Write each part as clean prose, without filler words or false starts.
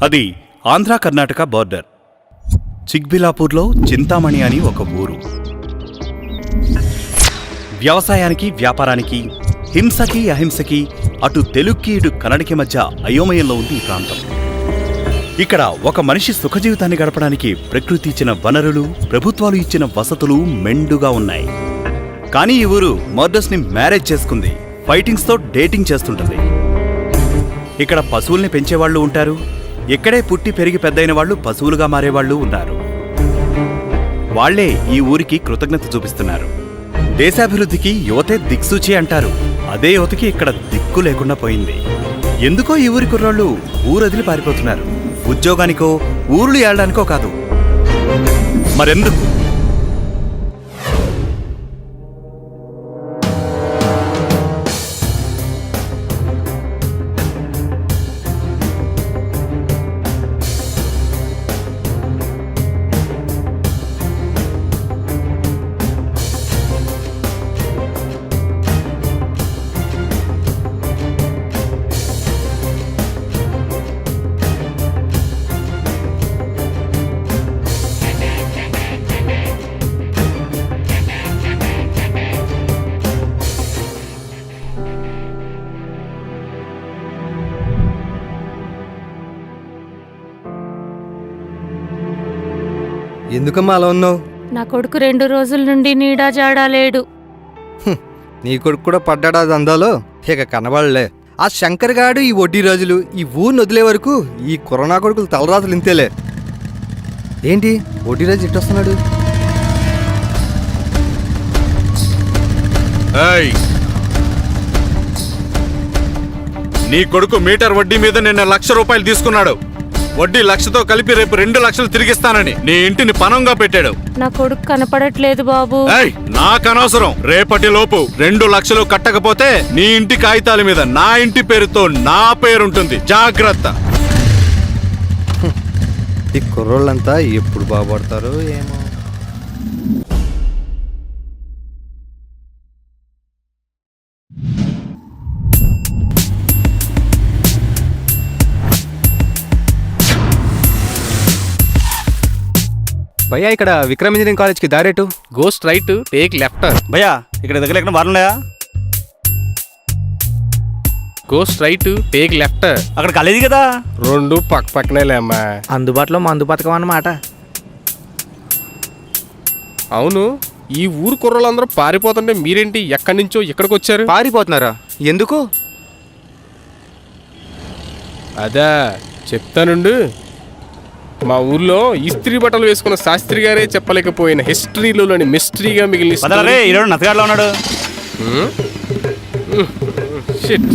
అది ఆంధ్ర కర్ణాటక బార్డర్. చిక్బిలాపూర్లో చింతామణి అని ఒక ఊరు. వ్యవసాయానికి, వ్యాపారానికి, హింసకి, అహింసకి, అటు తెలుగుకి ఇటు కన్నడకి మధ్య అయోమయంలో ఉంది ఈ ప్రాంతం. ఇక్కడ ఒక మనిషి సుఖజీవితాన్ని గడపడానికి ప్రకృతి ఇచ్చిన వనరులు, ప్రభుత్వాలు ఇచ్చిన వసతులు మెండుగా ఉన్నాయి. కానీ ఈ ఊరు మర్డర్స్ని మ్యారేజ్ చేసుకుంది, ఫైటింగ్స్తో డేటింగ్ చేస్తుంటుంది. ఇక్కడ పశువుల్ని పెంచేవాళ్లు ఉంటారు, ఇక్కడే పుట్టి పెరిగి పెద్దయిన వాళ్ళు పశువులుగా మారేవాళ్లు ఉన్నారు. వాళ్లే ఈ ఊరికి కృతజ్ఞత చూపిస్తున్నారు. దేశాభివృద్ధికి యువతే దిక్సూచి అంటారు. అదే యువతకి ఇక్కడ దిక్కు లేకుండా పోయింది. ఎందుకో ఈ ఊరి కుర్రాళ్ళు ఊరదిలి పారిపోతున్నారు. ఉద్యోగానికో, ఊరులు ఏళ్డానికో కాదు, మరెందుకు? ఎందుకమ్మా అలా ఉన్నావు? నా కొడుకు 2 రోజుల నుండి నీడా జాడా లేడు. నీ కొడుకు కూడా పడ్డాడా దందాలో? ఇక కనబడలే. ఆ శంకర్ గాడు ఈ వడ్డీ రోజులు ఈ ఊరిని వదిలే వరకు ఈ కరోనా కొడుకులు తలరాతులు ఇంతేలే. ఏంటి వడ్డీ రోజు ఇట్టొస్తున్నాడు? నీ కొడుకు మీటర్ వడ్డీ మీద నిన్న ₹1,00,000 తీసుకున్నాడు. వడ్డీ 1,00,000తో కలిపి రేపు 2,00,000 తిరిగిస్తానని నీ ఇంటిని పనంగా పెట్టాడు. నా కొడుకు కనపడట్లేదు బాబు. నాకనవసరం. రేపటి లోపు 2,00,000 కట్టకపోతే నీ ఇంటి కాగితాల మీద నా ఇంటి పేరుతో నా పేరుంటుంది. జాగ్రత్త. ఈ కుర్రోళ్ళంతా ఎప్పుడు బాగుపడతారో ఏమో. భయ్యా, ఇక్కడ విక్రమ్ ఇంజనీరింగ్ కాలేజ్కి దారేటు. Go straight, take left. భయ్యా, ఇక్కడ దగ్గర ఎక్కడ బాగున్నాయా? Go straight, take left. అక్కడ కాలేజీ కదా. 2 పక్క పక్కనే అమ్మా. అందుబాటులో మందు పథకం అన్నమాట. అవును, ఈ ఊరు కుర్రలందరూ పారిపోతుంటే మీరేంటి ఎక్కడి నుంచో ఇక్కడికి వచ్చారు? పారిపోతున్నారా? ఎందుకు? అదా చెప్తానుండు. మా ఊర్లో ఇస్త్రీ బట్టలు వేసుకున్న శాస్త్రి గారే చెప్పలేకపోయిన హిస్టరీలోని మిస్టరీగా మిగిలిన నతగాడులో ఉన్నాడు. షిట్.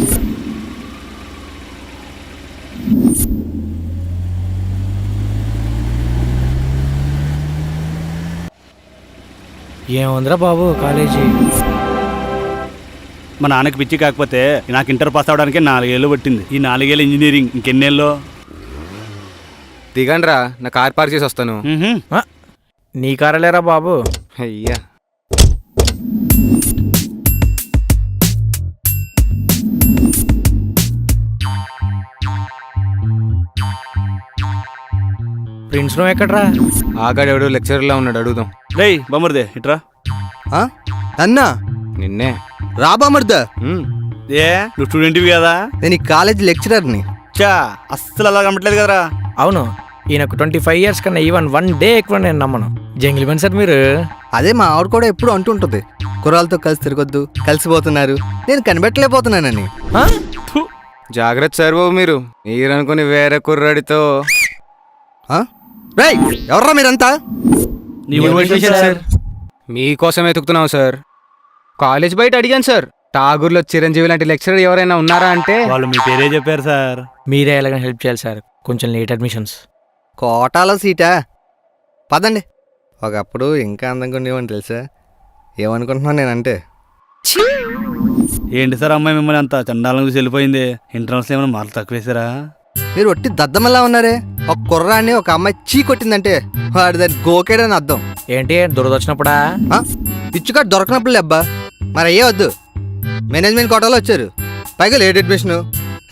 ఏముందిరా బాబు కాలేజీ? మా నాన్నకి పిచ్చి కాకపోతే నాకు ఇంటర్ పాస్ అవడానికి 4 ఏళ్ళు పట్టింది. ఈ 4 ఏళ్ళు ఇంజనీరింగ్ ఇంకెన్నేళ్ళు? దిగండ్రా, నా కార్ పార్క్ చేసి వస్తాను. నీ కారలేరా బాబు? అయ్యా, ప్రిన్స్ నువ్వు ఎక్కడ్రా? ఆగాడెవడు లెక్చరర్లా ఉన్నాడు, అడుగుదాం. రేయ్ బొమ్మరిదే ఇట్రా. అన్నా నిన్నే. రాబామర్దా, ఏ నువ్వు స్టూడెంట్వి కదా? నేను ఈ కాలేజ్ లెక్చరర్ని. చా, అస్సలు అలా కనపట్లేదు కదరా. అవును, ఈయనకు 25 years కన్నా ఈవెన్ 1 day ఎక్కువ నేను నమ్మను. జంగిల్ సార్ మీరు. అదే మా ఆవిడ కూడా ఎప్పుడు అంటుంటుంది, కుర్రాలతో కలిసి తిరగొద్దు, కలిసిపోతున్నారు, నేను కనిపెట్టలేకపోతున్నానని. జాగ్రత్త సార్ బాబు, మీరు అనుకుని వేరే కుర్రాడితో. రేయ్, ఎవర్రా మీరంతా? సార్ మీకోసం వెతుకుతున్నాం సార్. కాలేజ్ బయట అడిగాను సార్, ఠాగూర్లో చిరంజీవి లాంటి లెక్చరర్ ఎవరైనా ఉన్నారా అంటే వాళ్ళు మీ పేరే చెప్పారు సార్. మీరే ఎలాగైనా హెల్ప్ చేయాలి సార్, కొంచెం లేట్ అడ్మిషన్స్. కోటాలో సీటా? పదండి. ఒకప్పుడు ఇంకా అందంగా ఉండేవని తెలుసా? ఏమనుకుంటున్నాను నేనంటే. ఏంటి సార్ అమ్మాయి మిమ్మల్ని అంత చండాలను చూసి వెళ్ళిపోయింది? ఇంటర్నల్స్ ఏమైనా మార్కులు తక్కువ వేసారా? మీరు ఒట్టి దద్దమల్లా ఉన్నారే. ఒక కుర్రాన్ని ఒక అమ్మాయి చీ కొట్టిందంటే వాడి దాన్ని గోకేడని అర్థం. ఏంటి దురదొచ్చినప్పుడా? ఇచ్చుకా దొరకనప్పుడు అబ్బా. మరి అయ్యే వద్దు, మేనేజ్మెంట్ కోటాలో వచ్చారు, పైగా లేట్ అడ్మిషన్.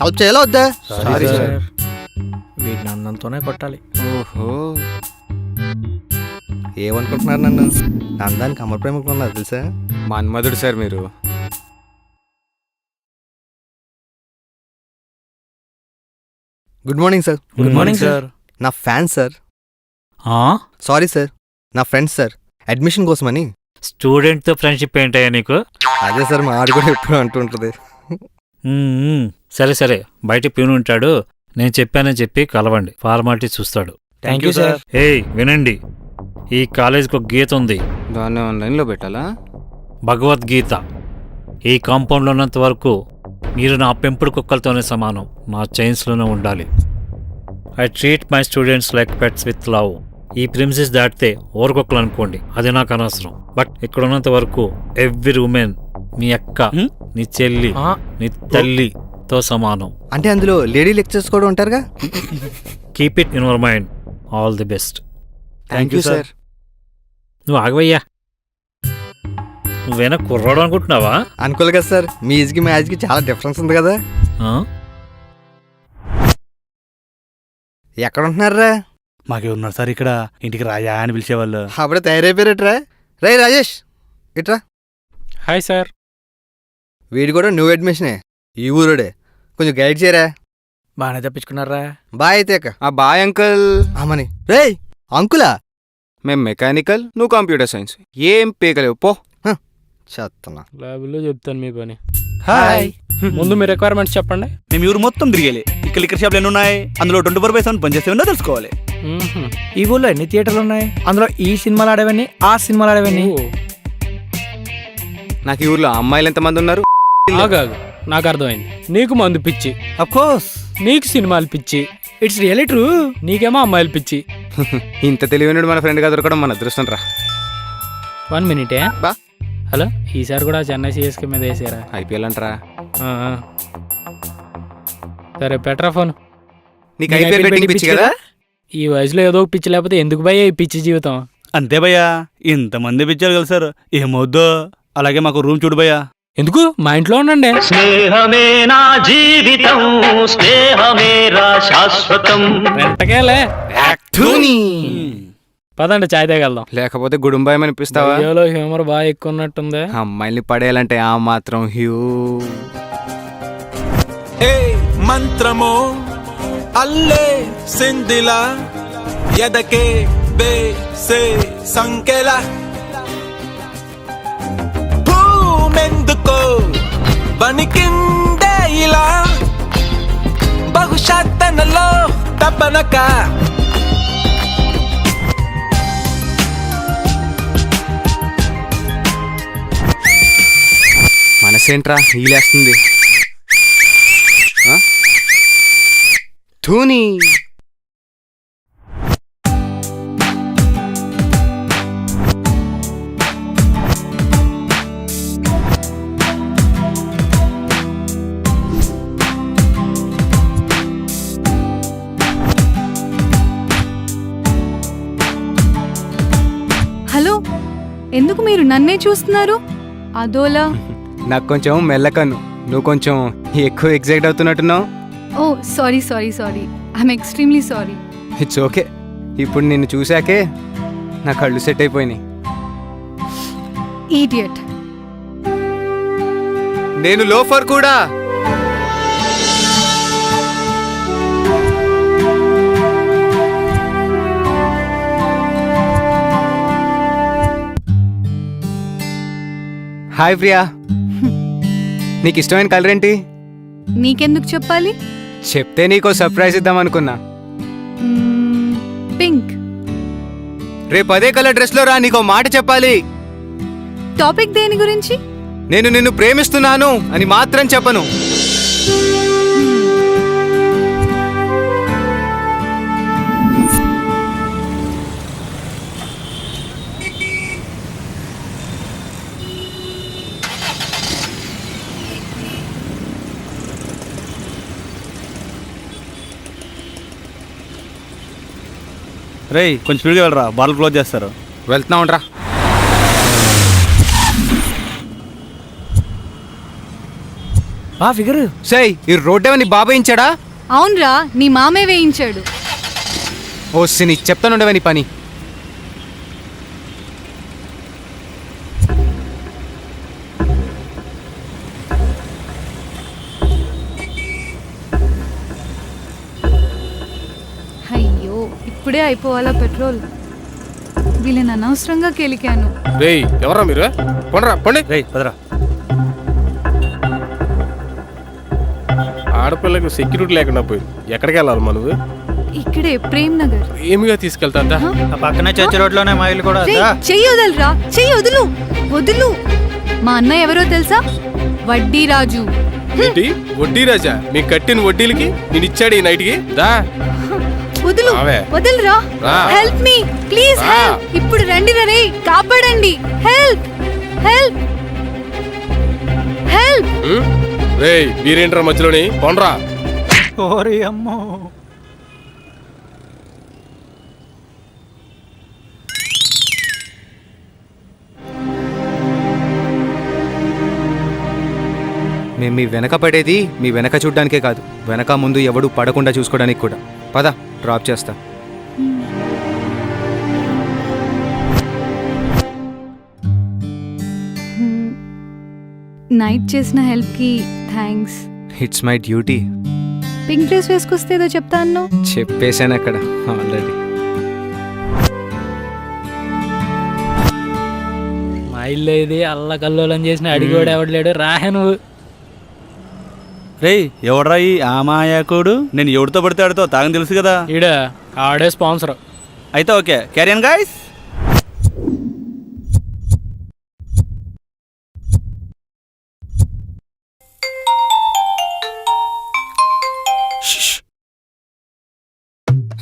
హెల్ప్ చేయాలా వద్దా? వీటిని అన్నంతోనే కొట్టాలి. ఓహో, ఏమనుకుంటున్నారు నన్ను? అందానికి అమర ప్రేమకు ఉన్నారు తెలుసా? మన్మధుడు సార్ మీరు. Good morning sir. Good morning sir. నా ఫ్యాన్ సార్. సారీ సార్, నా ఫ్రెండ్స్ సార్. అడ్మిషన్ కోసమని. స్టూడెంట్ తో ఫ్రెండ్షిప్ ఏంటయ్యా నీకు? అదే సార్, మా ఆడు కూడా ఎప్పుడు అంటుంటుంది. సరే సరే, బయట ప్యూన్ ఉంటాడు, నేను చెప్పానని చెప్పి కలవండి, ఫార్మాలిటీ చూస్తాడు. Thank you sir. ఏయ్ వినండి, ఈ కాలేజీకి ఒక గీత ఉంది, దాన్ని ఆన్లైన్లో పెట్టాలా? భగవద్గీత. ఈ కాంపౌండ్లో ఉన్నంత వరకు మీరు నా పెంపుడు కుక్కలతోనే సమానం, నా చైన్స్లోనే ఉండాలి. I treat my students like pets with love. ఈ ప్రిమిసెస్ దాటితే ఓరకొక్కలు అనుకోండి, అది నాకు అనవసరం. బట్ ఇక్కడ ఉన్నంత వరకు ఎవ్రీ ఉమెన్ మీ అక్క, నీ చెల్లి, నీ తల్లితో సమానం. అంటే అందులో లేడీ లెక్చర్స్ కూడా ఉంటారుగా? Keep it in your mind. All the best. Thank you sir. నువ్వు ఆగవయ్యా, నువ్వేనా కుర్రాడు అనుకుంటున్నావా? అనుకోలే కదా సార్, మీ ఏజ్కి మా ఏజ్కి చాలా డిఫరెన్స్ ఉంది కదా. ఆ? ఎక్కడ ఉంటున్నారా? మాకే ఉన్నారు సార్ ఇక్కడ, ఇంటికి రాజా అని పిలిచేవాళ్ళు. అప్పుడే తయారైపోయారట్రా. రే రాజేష్, ఇట్రా. Hi sir. వీడు కూడా న్యూ అడ్మిషనే, ఈ ఊరుడే. కొంచెం గైడ్ చేయరా. బాగానే తప్పించుకున్నారా? బాయ్ అయితే అక్క. ఆ బాయ్ అంకుల్. అమ్మని. రే అంకులా? మేం మెకానికల్, నువ్వు కంప్యూటర్ సైన్స్. ఏం పీకలేవు పో. చేస్తున్నా. ల్యాబ్లో చెప్తాను మీ పని. హాయ్. ముందు మీ రిక్వైర్మెంట్స్ చెప్పండి. మేము ఊరు మొత్తం తిరిగేలే. ఇక్కడ లిక్కర్ షాప్లు ఎన్ని ఉన్నాయి, అందులో 24/7 పనిచేసేవన్నా తెలుసుకోవాలి. ఈ ఊళ్ళో ఎన్ని థియేటర్లు ఉన్నాయి? అందులో ఈ సినిమాలు ఆడేవన్నీ, ఆ సినిమాలు ఆడేవన్నీ. నాకు ఈ ఊర్లో అమ్మాయిలు ఎంతమంది ఉన్నారు? ఆగాగు, నాకు అర్థమైంది. నీకు మందు పిచ్చి, అఫ్ కోర్స్. నీకు సినిమాలు పిచ్చి, ఇట్స్ రియల్లీ ట్రూ. నీకేమో అమ్మాయిలు పిచ్చి. ఇంత తెలివైనడు మన ఫ్రెండ్గా దొరకడం మన అదృష్టం రా. 1 మినిటే బా. హలో, ఈసారి కూడా చెన్నై సిఎస్కే మీద వేసారా? ఐపీఎల్ అంటారా? సరే పెట్రా ఫోన్. నీకు ఐపీఎల్ బెట్టింగ్ పిచ్చి కదా? ఈ వయసులో ఏదో ఒక పిచ్చి లేకపోతే ఎందుకు భయ్యా ఈ పిచ్చి జీవితం? అంతే భయ్యా, ఇంతమంది పిచ్చారు కలిసారు, ఏమవుద్దో. అలాగే మాకు రూమ్ చూడు భయ్యా. ఎందుకు, మా ఇంట్లో ఉండండి. స్నేహమే నా జీవితం, స్నేహమేరా శాశ్వతం. వెంటకేలే పదండి, చాయ్ తాగెళ్దాం. లేకపోతే గుడుంబాయం అనిపిస్తావా? వీడియోలో హ్యూమర్ బాగా ఎక్కువ ఉన్నట్టుంది. అమ్మాయిల్ని పడేయాలంటే ఆ మాత్రం హ్యూ. మంత్రమో అల్లే సిందిల ఎదకే బేసే సంకెల భూమెందుకో బనికిందే ఇలా బహుశా తనలో తపనక. మనసేంట్రా ఈలేస్తుంది? ధోని. హలో, ఎందుకు మీరు నన్నే చూస్తున్నారు? అదోలా. నాకు కొంచెం మెల్లకన్ను, నువ్వు కొంచెం ఎక్కువ ఎక్సైట్ అవుతున్నట్టున్నావు. Oh sorry sorry sorry, I'm extremely sorry. It's okay. ఇప్పుడు నిన్ను చూశాకే నా కళ్ళు సెట్ అయిపోయినాయి. ఈడియట్. నేను లోఫర్ కూడా. హాయ్ ప్రియా, నీకు ఇష్టమైన కలర్ ఏంటి? నీకెందుకు చెప్పాలి? చెప్తే నీకో సర్ప్రైజ్ ఇద్దాం అనుకున్నా. పింక్. రేపు అదే కలర్ డ్రెస్లో రా, నీకో మాట చెప్పాలి. టాపిక్ దేని గురించి? నేను నిన్ను ప్రేమిస్తున్నాను అని మాత్రం చెప్పను. రేయ్ కొంచెం స్పీడ్గా వెళ్ళరా, బాల్ క్లోజ్ చేస్తారు. వెళ్తున్నా ఉండరా. ఫిగర్ సై ఈ రోడ్డు నీ బాబాయించాడా? అవునరా, నీ మామే వేయించాడు. ఓ సిని చెప్తానుండవే నీ పని. అయ్యో ఇప్పుడే అయిపోవాలా పెట్రోల్. వీళ్ళని అనవసరంగా కెలికాను. రేయ్ ఎవరా మీరు? పండ్రా పండి. రేయ్ పదరా. ఆడపిల్లకు సెక్యూరిటీ లేకుండా పోయి ఎక్కడికి వెళ్ళాలి నువ్వు? ఇక్కడే ప్రేమ్ నగర్. ఏమిగా తీసుకెళ్తా ఆ పక్కనే చర్చి రోడ్లోనే మా ఇల్లు కూడా రేయ్, చెయ్యి వదలరా, చెయ్యి వదులు వదులు. మా అన్నయ్య ఎవరో తెలుసా? వడ్డీ రాజు. ఏంటి వడ్డీ రాజా? మీకు కట్టిన వడ్డీలకి నేను ఇచ్చాడు ఈ నైట్కి. దా వదులు రావే. వదలరా. రా. హెల్ప్ మీ ప్లీజ్ రా. హెల్ప్. ఇప్పుడు రండి రే, కాపాడండి. Help help help. రేయ్ వీరేంట్రా మధ్యలోని? పండ్రా. ఓరి అమ్మో. మేము మీ వెనక పడేది మీ వెనక చూడ్డానికే కాదు, వెనక ముందు ఎవడు పడకుండా చూసుకోవడానికి కూడా. పద, డ్రాప్ చేస్తా. నైట్ చేసిన హెల్ప్ కి thanks. It's my duty. Pink dress వేసుకొస్తే ఏదో చెప్తా అన్నావు. చెప్పేశాను అక్కడ ఆల్రెడీ. మా ఇల్లు ఇది అల్లకల్లోలం చేసిన అడిగోడు ఎవడలేడు. రాహే నువ్వు. రేయ్ ఎవడ్రా ఈ ఆమాయకుడు? నేను ఎవడితో పడితే ఆడితో తాగని తెలుసు కదా. ఈడ ఆడే స్పాన్సర్. అయితే ఓకే, క్యారియన్ గాయ్స్.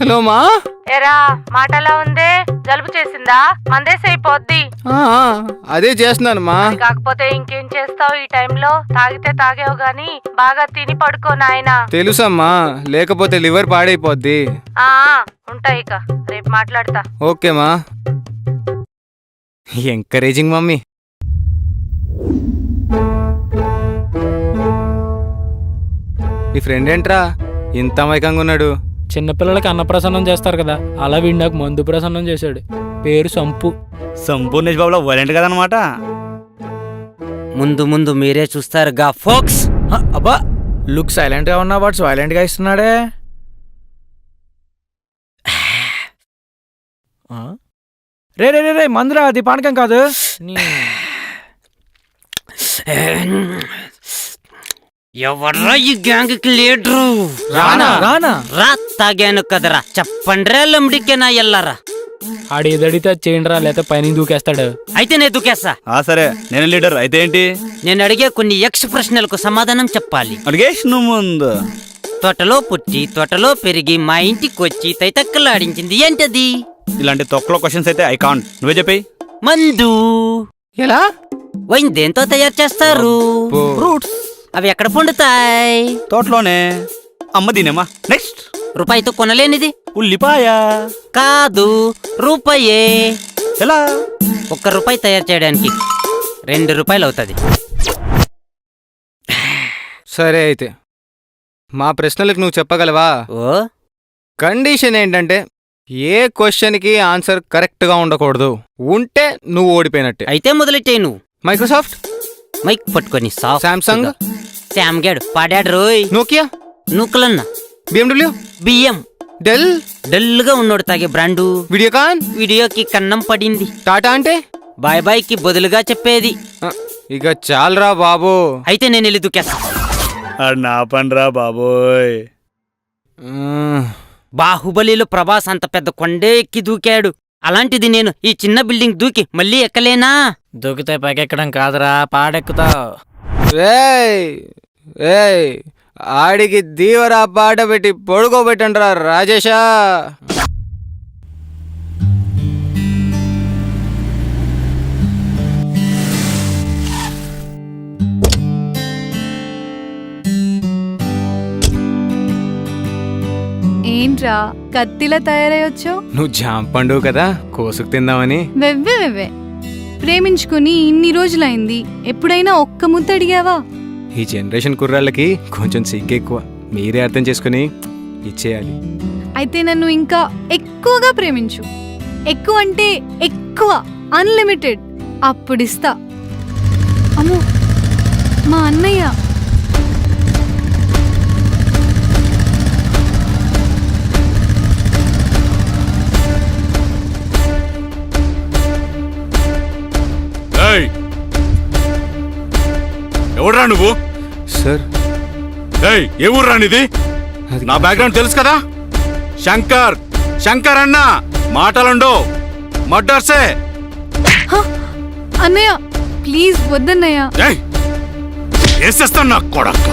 హలో మా. ఎరా మాటలా ఉందే? జలుబు చేసిందా? మందేసైపోద్ది. అదే చేస్తున్నాను మా. కాకపోతే ఇంకేం చేస్తావు ఈ టైంలో? తాగితే తాగేవు గాని బాగా తిని పడుకో నాయనా. తెలుసమ్మా, లేకపోతే లివర్ పాడైపోద్ది. ఆ ఉంటా ఇక, రేపు మాట్లాడతా. ఓకే మా. Encouraging mummy. నీ ఫ్రెండ్ ఏంట్రా ఇంత అమాయకంగా ఉన్నాడు? చిన్నపిల్లలకి అన్నప్రసన్నం చేస్తారు కదా, అలా వీడు నాకు మందు ప్రసన్నం చేశాడు. పేరు సంపు. సంపూర్ణేష్ బాబులో వైలెంట్ కదనమాట. ముందు ముందు మీరే చూస్తారుగా ఫోక్స్. అబ్బా, లుక్ సైలెంట్ గా ఉన్నా వాడు సైలెంట్ గా ఇస్తున్నాడే. రే రే రే రే మందురా, అది పానకం కాదు. ఎవర్రా ఈ గ్యాంగ్ కి లీడరు? రానా రానా రా, తాగాను కదరా. చెప్పండ్రా లమ్డికేనా ఎల్లారా? ఆడు ఏదడితే చేయండి రా, లేకపోతే పైన దూకేస్తాడు. అయితే నేను దూకేస్తా. సరే, నేను లీడర్ అయితే ఏంటి? నేను అడిగే కొన్ని యక్ష ప్రశ్నలకు సమాధానం చెప్పాలి. అడిగేష్ నువ్వు ముందు. తోటలో పుట్టి తోటలో పెరిగి మా ఇంటికి వచ్చి తైతక్కలాడించింది ఏంటది? ఇలాంటి తొక్కలో క్వశ్చన్స్ అయితే ఐ కాంట్. నువ్వే చెప్పి. మందు. ఎలా? వైన్ దేంతో తయారు చేస్తారు? ఫ్రూట్స్. అవి ఎక్కడ పండుతాయి? తోటలోనే. అమ్మ దీనేమా. నెక్స్ట్. రూపాయితో కొనలేనిది? ఉల్లిపాయ. కాదు, రూపాయే. ఎలా? 1 రూపాయి తయారు చేయడానికి 2 రూపాయలు అవుతుంది. సరే అయితే మా ప్రశ్నలకు నువ్వు చెప్పగలవా? ఓ కండిషన్ ఏంటంటే ఏ క్వశ్చన్కి ఆన్సర్ కరెక్ట్గా ఉండకూడదు. ఉంటే నువ్వు ఓడిపోయినట్టే. అయితే మొదలెట్టే నువ్వు. మైక్రోసాఫ్ట్. మైక్ పట్టుకొని సామ్సంగ్. శామ్గాడ్ పాడాడు రోయ్. నోకియా. నూకలన్న. BMW. బియ్యం. డెల్. డల్గా ఉన్నోడు తాగే బ్రాండు. వీడియోకాన్. వీడియోకి కన్నం పడింది. టాటా అంటే బాయ్ బాయ్ కి బదులుగా చెప్పేది. ఇక చాలరా బాబు. అయితే నేను వెళ్ళి దూకేస్తా. నా పనిరా బాబోయ్. బాహుబలిలో ప్రభాస్ అంత పెద్ద కొండే ఎక్కి దూకాడు. అలాంటిది నేను ఈ చిన్న బిల్డింగ్ దూకి మళ్ళీ ఎక్కలేనా? దూకితే పైకెక్కడం కాదురా, పాడెక్కుతావు. ఏయ్ ఆడికి దీవరా పాట పెట్టి పడుకోబెట్టండిరా రాజేశా. ఏంట్రా కత్తిలా తయారయ్యొచ్చు? నువ్వు జాంపండు కదా, కోసుకు తిందామని. వెవ్వే ప్రేమించుకుని ఇన్ని రోజులైంది, ఎప్పుడైనా ఒక్క ముద్ద అడిగావా? ఈ జనరేషన్ కుర్రాళ్ళకి కొంచెం సిగ్గెక్కువ. మీరే అర్థం చేసుకుని ఇచ్చేయాలి. అయితే నన్ను ఇంకా ఎక్కువగా ప్రేమించు. ఎక్కువ అంటే ఎక్కువ, అన్లిమిటెడ్. అప్పుడిస్తా. అమ్మో, మా అన్నయ్య. ఎవడ్రా నువ్వు? సార్, ఏ ఊర్రా నీది? నా బ్యాక్గ్రౌండ్ తెలుసు కదా. శంకర్, శంకర్ అన్న మాటలుండో మడ్డర్సే. అన్నయ్య ప్లీజ్ వద్దన్నయ్య. వేసేస్తాను నా కొడక్క.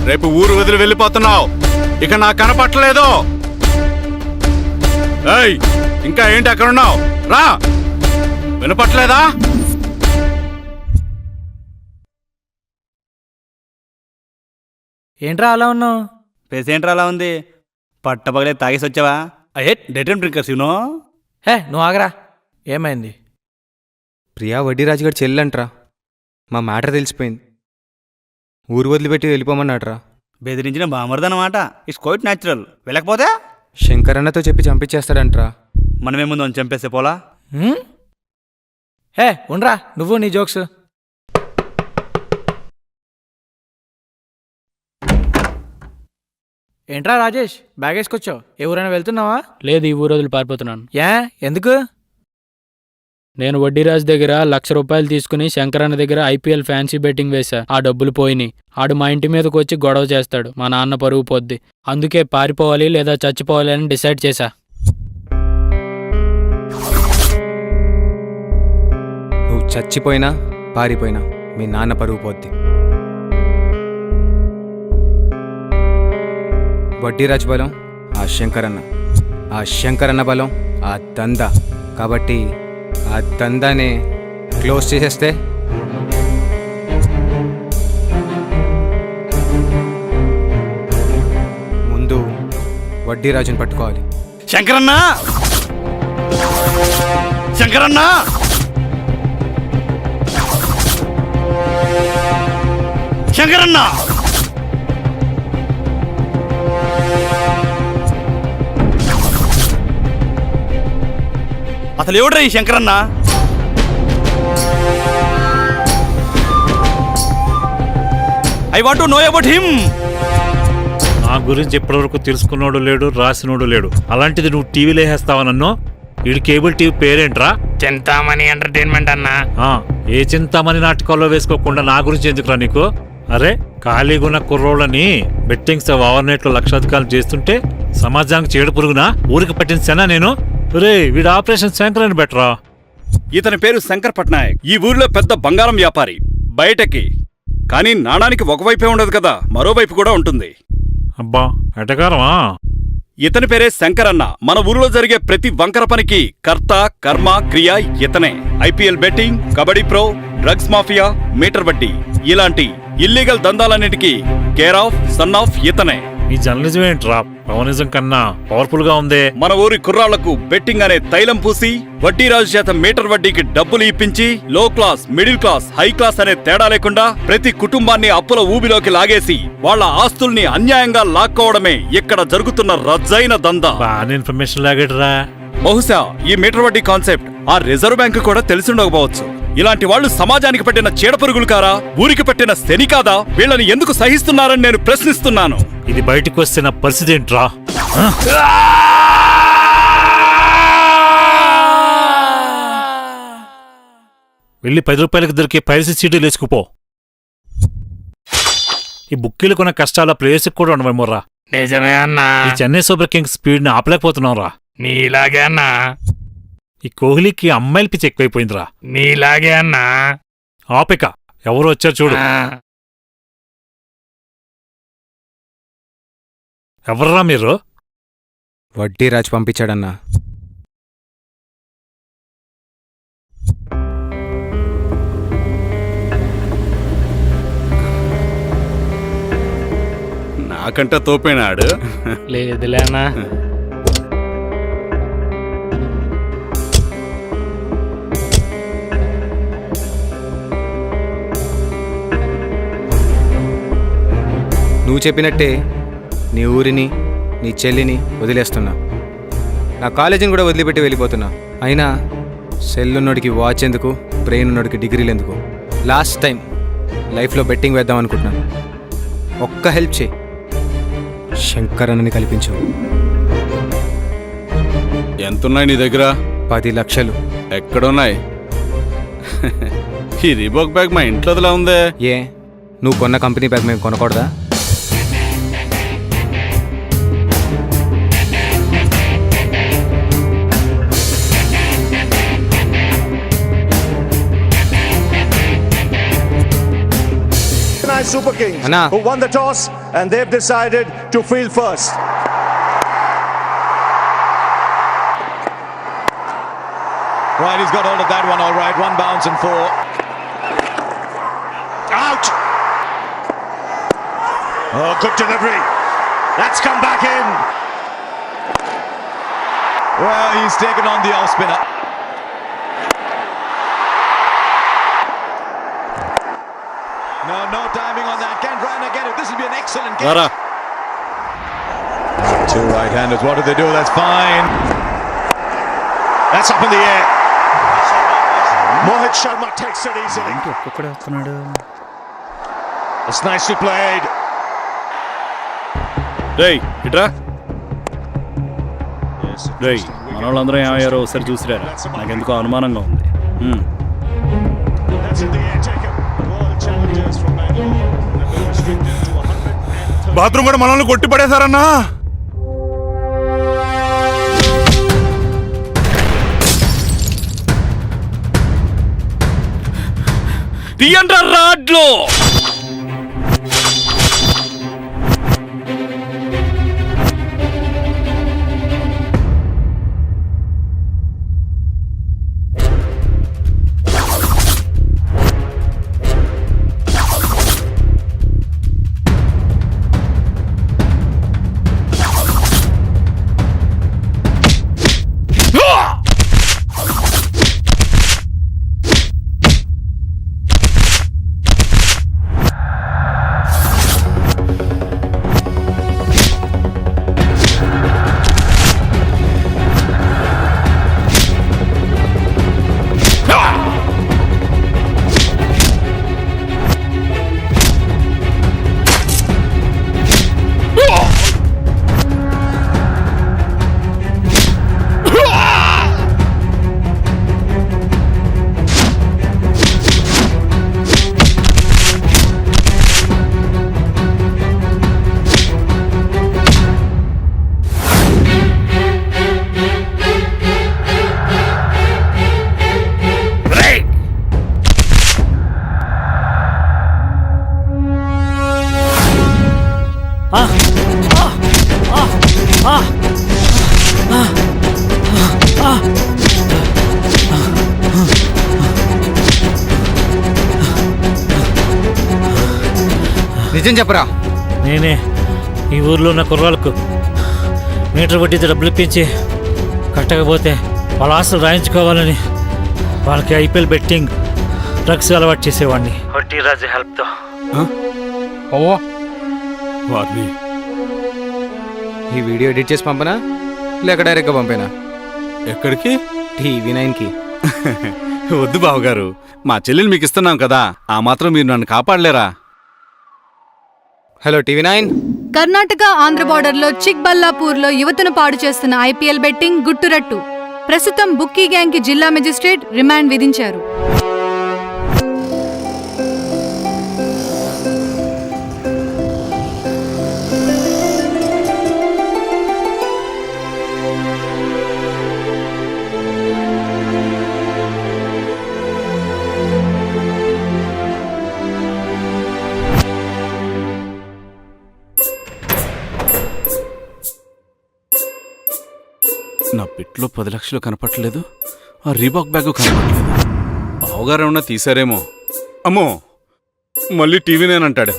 రేపు ఊరు వదిలి వెళ్ళిపోతున్నావు, ఇక నాకు కనపట్టలేదు. ఇంకా ఏంటి అక్కడ ఉన్నావు? రా, వినపట్లేదా? ఏంట్రా అలా ఉన్నావు? పేసేంట్రా అలా ఉంది? పట్టపగలే తాగేసి వచ్చావా? అయ్యే డేటమ్ డ్రింకర్స్ యూనో. నువ్వు ఆగరా. ఏమైంది? ప్రియా వడ్డీరాజు గారి చెల్లంట్రా. మా మ్యాటర్ తెలిసిపోయింది. ఊరు వదిలిపెట్టి వెళ్ళిపోమన్నాడ్రా. బెదిరించిన బామర్దనమాట. It's quite natural. వెళ్ళకపోతే శంకరన్నతో చెప్పి చంపించేస్తాడంట్రా. మనమేముందో చంపేస్తే పోలా. ఉండరా నువ్వు నీ జోక్స్. ఏంట్రా రాజేష్, బ్యాగ్ వేసుకొచ్చావు? ఎవరైనా వెళ్తున్నావా? లేదు, ఈ ఊరు వదిలి పారిపోతున్నాను. ఎందుకు? నేను వడ్డీరాజు దగ్గర 1,00,000 రూపాయలు తీసుకుని శంకరన్న దగ్గర IPL ఫ్యాన్సీ బెట్టింగ్ వేశా. ఆ డబ్బులు పోయినాయి. ఆడు మా ఇంటి మీదకి వచ్చి గొడవ చేస్తాడు. మా నాన్న పరుగు పోద్ది. అందుకే పారిపోవాలి లేదా చచ్చిపోవాలి అని డిసైడ్ చేశా. నువ్వు చచ్చిపోయినా పారిపోయినా మీ నాన్న పరుగు పోద్ది. వడ్డీరాజు బలం ఆ శంకరన్న, ఆ శంకరన్న బలం ఆ దందా. కాబట్టి ఆ దందానే క్లోజ్ చేసేస్తే ముందు వడ్డీరాజుని పట్టుకోవాలి. శంకరన్న, శంకరన్న, శంకరన్న, అసలు ఎవడ్రా ఈ శంకరన్న? I want to know about him. నా గురించి ఇప్పటివరకు తెలుసుకున్నాడు లేడు, రాసినోడు లేడు. అలాంటిది నువ్వు టీవీలో వేస్తావా నన్ను? వీడి కేబుల్ టీవీ పేరేంట్రా? చింతామణి ఎంటర్టైన్మెంట్ అన్నా. ఏ చింతామణి నాటకాల్లో వేసుకోకుండా నా గురించి ఎందుకురా నీకు? అరే, ఖాళీగున్న కుర్రోళ్ళని బెట్టింగ్స్ ఓవర్నైట్లో లక్షాధికారులు చేస్తుంటే సమాజానికి చేడు పురుగునా ఊరికి పట్టిన సెనా నేను? రే, వీడు ఆపరేషన్ శంకర్ అని బెటరా. ఇతని పేరు శంకర్ పట్నాయక్. ఈ ఊర్లో పెద్ద బంగారం వ్యాపారి. బయటకి కానీ నాణానికి ఒకవైపే ఉండదు కదా, మరోవైపు కూడా ఉంటుంది. అబ్బా, ఎటకారమా? ఇతని పేరే శంకరన్న. మన ఊరిలో జరిగే ప్రతి వంకర పనికి కర్త, కర్మ, క్రియ ఇతనే. IPL betting, kabaddi pro, drugs mafia, meter వడ్డీ ఇలాంటి ఇల్లీగల్ దందాలన్నిటికీ కేర్ ఆఫ్, సన్ ఆఫ్ ఇతనే. ఈ జర్నలిజం ఏంట్రా పవనిజం కన్నా పవర్ఫుల్ గా ఉంది. మన ఊరి కుర్రాళ్లకు బెట్టింగ్ అనే తైలం పూసి వడ్డీరాజు చేత మీటర్ వడ్డీకి డబ్బులు ఇప్పించి లో class, middle class, high class అనే తేడా లేకుండా ప్రతి కుటుంబాన్ని అప్పుల ఊబిలోకి లాగేసి వాళ్ళ ఆస్తుల్ని అన్యాయంగా లాక్కోవడమే ఇక్కడ జరుగుతున్న రజ్జైన దందా. బాగా ఇన్ఫర్మేషన్ లాగేట్రా. బహుశా ఈ మీటర్ వడ్డీ కాన్సెప్ట్ ఆ రిజర్వ్ బ్యాంకు కూడా తెలిసిండకపోవచ్చు. ఇలాంటి వాళ్ళు సమాజానికి పట్టిన చీడపురుగులు కారా, ఊరికి పట్టిన శని కాదా? వీళ్ళని ఎందుకు సహిస్తున్నారని నేను ప్రశ్నిస్తున్నాను. ఇది బయటకు వస్తే నా పరిస్థితి ఏంట్రా? వెళ్ళి 10 రూపాయలకు దొరికే పైరసీ సీట్లు వేసుకుపో. ఈ బుక్కీలు కొన్న కష్టాల ప్లేయర్స్కి కూడా ఉండవేమోరా. నిజమే అన్నా. ఈ చెన్నై సూపర్ కింగ్స్ స్పీడ్ని ఆపలేకపోతున్నావురా. నీలాగే అన్నా. ఈ కోహ్లీకి అమ్మాయిల పిచ్చి ఎక్కువైపోయిందిరా. నీలాగే అన్నా. ఆపిక ఎవరు వచ్చారు చూడు. ఎవర్రా మీరు? వడ్డీరాజు పంపించాడన్నా. నాకంటే తోపేనాడు. లేదులే అన్నా. నువ్వు చెప్పినట్టే నీ ఊరిని నీ చెల్లిని వదిలేస్తున్నా. నా కాలేజీని కూడా వదిలిపెట్టి వెళ్ళిపోతున్నా. అయినా సెల్ ఉన్నోడికి వాచ్ ఎందుకు, బ్రెయిన్ ఉన్నోడికి డిగ్రీలు ఎందుకు? లాస్ట్ టైం లైఫ్లో బెట్టింగ్ వేద్దాం అనుకుంటున్నాను. ఒక్క హెల్ప్ చేయి, శంకర్ అన్నని కల్పించు. ఎంతున్నాయి నీ దగ్గర? 10 లక్షలు. ఎక్కడున్నాయి? ఈ రీబాక్ బ్యాగ్ మా ఇంట్లోదిలా ఉందే. ఏ నువ్వు కొన్న కంపెనీ బ్యాగ్ మేము కొనకూడదా? Super Kings, Anna, who won the toss and they've decided to field first. Right, he's got hold of that one all right. 1 bounce and 4. Out! Oh, good delivery. That's come back in. Well, he's taken on the off spinner. No timing on that. Can Rana get it? This will be an excellent catch. Two right-handers. What do they do? That's fine. That's up in the air. Mohit Sharma takes it easily. It's nicely played. రేయ్ ఇట్రా. రేయ్ మన వాళ్ళందరూ ఏమయ్యారో ఒకసారి చూసిరా. నాకెందుకో అనుమానంగా ఉంది. That's in the air. Take it. World challengers from Bangalore have been restricted to 130. Bathroom కూడా మనల్ని కొట్టి పడేశారన్నా. తీయండ్రా రాడ్లో. నిజం చెప్పరా? నేనే ఈ ఊర్లో ఉన్న కుర్రాళ్ళకు మీటర్ వడ్డీతో డబ్బులు ఇప్పించి కట్టకపోతే వాళ్ళ ఆస్తులు రాయించుకోవాలని వాళ్ళకి ఐపీఎల్ బెట్టింగ్, డ్రగ్స్ అలవాటు చేసేవాడిని. వడ్డీ రాజు హెల్ప్తో. వారిని ఈ వీడియో ఎడిట్ చేసి పంపనా లేక డైరెక్ట్గా పంపేనా? ఎక్కడికి? TV9కి. వద్దు బావగారు, మా చెల్లిని మీకు ఇస్తున్నాం కదా, ఆ మాత్రం మీరు నన్ను కాపాడలేరా? Hello TV9. కర్ణాటక ఆంధ్ర బార్డర్లో చిక్బల్లాపూర్లో యువతను పాడు చేస్తున్న ఐపీఎల్ బెట్టింగ్ గుట్టురట్టు. ప్రస్తుతం బుక్కీ గ్యాంగ్ కి జిల్లా మెజిస్ట్రేట్ రిమాండ్ విధించారు. నా పెట్లో 10 లక్షలు కనపట్లేదు, ఆ రీబాక్ బ్యాగ్ కనపట్లేదు. బావగారు ఏమన్నా తీశారేమో. అమ్మో, మళ్ళీ TV9 అంటాడు.